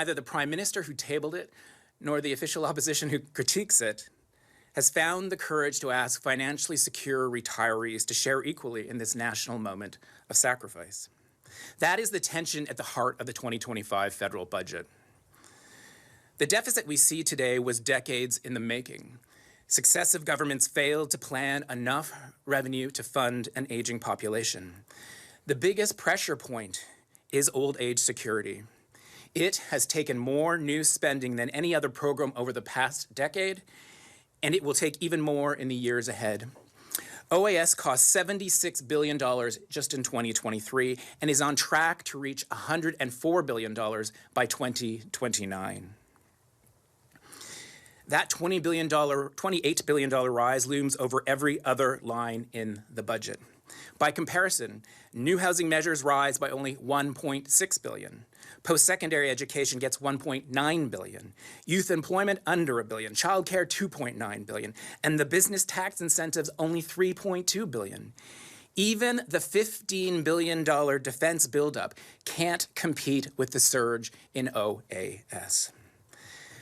neither the Prime Minister who tabled it nor the official opposition who critiques it has found the courage to ask financially secure retirees to share equally in this national moment of sacrifice. That is the tension at the heart of the 2025 federal budget. The deficit we see today was decades in the making. Successive governments failed to plan enough revenue to fund an aging population. The biggest pressure point is old age security. It has taken more new spending than any other program over the past decade, and it will take even more in the years ahead. OAS cost $76 billion just in 2023 and is on track to reach $104 billion by 2029. That $28 billion rise looms over every other line in the budget. By comparison, new housing measures rise by only $1.6 billion. Post-secondary education gets $1.9 billion. Youth employment under $1 billion. Childcare $2.9 billion. And the business tax incentives only $3.2 billion. Even the $15 billion defense buildup can't compete with the surge in OAS.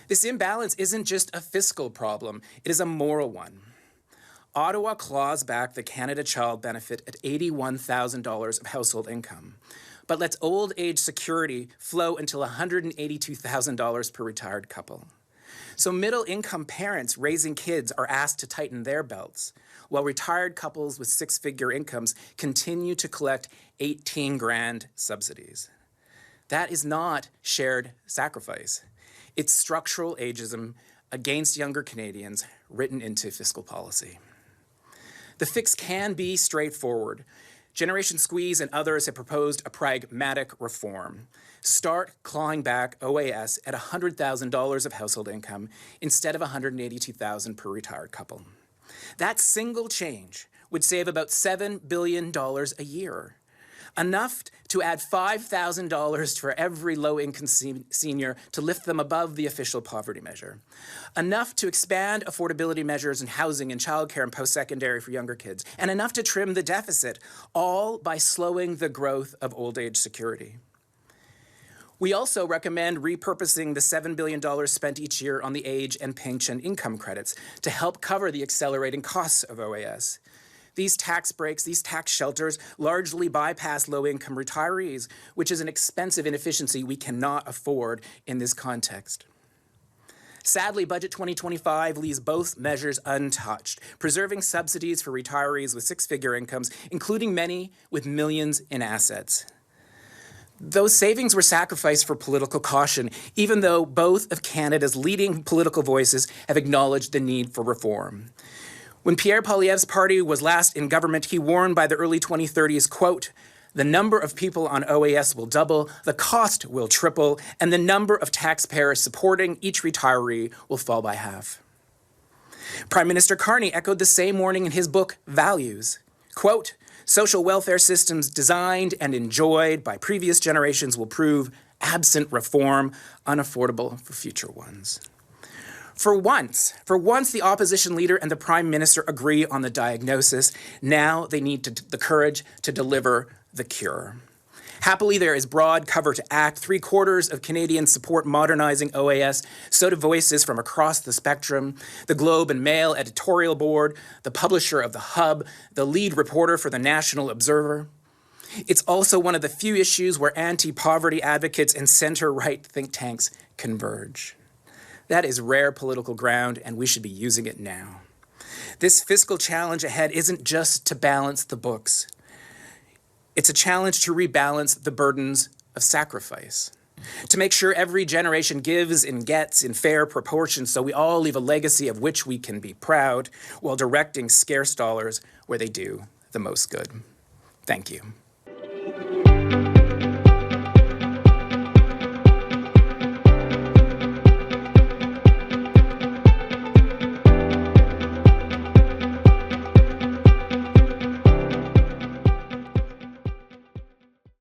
This imbalance isn't just a fiscal problem, it is a moral one. Ottawa claws back the Canada Child Benefit at $81,000 of household income, but lets old age security flow until $182,000 per retired couple. So middle income parents raising kids are asked to tighten their belts, while retired couples with six-figure incomes continue to collect 18 grand subsidies. That is not shared sacrifice. It's structural ageism against younger Canadians written into fiscal policy. The fix can be straightforward. Generation Squeeze and others have proposed a pragmatic reform. Start clawing back OAS at $100,000 of household income instead of $182,000 per retired couple. That single change would save about $7 billion a year. Enough to add $5,000 for every low-income senior to lift them above the official poverty measure. Enough to expand affordability measures in housing and childcare and post-secondary for younger kids. And enough to trim the deficit, all by slowing the growth of old age security. We also recommend repurposing the $7 billion spent each year on the age and pension income credits to help cover the accelerating costs of OAS. These tax breaks, these tax shelters largely bypass low-income retirees, which is an expensive inefficiency we cannot afford in this context. Sadly, Budget 2025 leaves both measures untouched, preserving subsidies for retirees with six-figure incomes, including many with millions in assets. Those savings were sacrificed for political caution, even though both of Canada's leading political voices have acknowledged the need for reform. When Pierre Poilievre's party was last in government, he warned by the early 2030s, quote, "The number of people on OAS will double, the cost will triple, and the number of taxpayers supporting each retiree will fall by half." Prime Minister Carney echoed the same warning in his book, Values. Quote, "Social welfare systems designed and enjoyed by previous generations will prove, absent reform, unaffordable for future ones." For once, the opposition leader and the Prime Minister agree on the diagnosis. Now they need the courage to deliver the cure. Happily, there is broad cover to act. 3/4 of Canadians support modernizing OAS. So do voices from across the spectrum. The Globe and Mail editorial board, the publisher of The Hub, the lead reporter for the National Observer. It's also one of the few issues where anti-poverty advocates and center-right think tanks converge. That is rare political ground, and we should be using it now. This fiscal challenge ahead isn't just to balance the books. It's a challenge to rebalance the burdens of sacrifice, to make sure every generation gives and gets in fair proportion so we all leave a legacy of which we can be proud while directing scarce dollars where they do the most good. Thank you.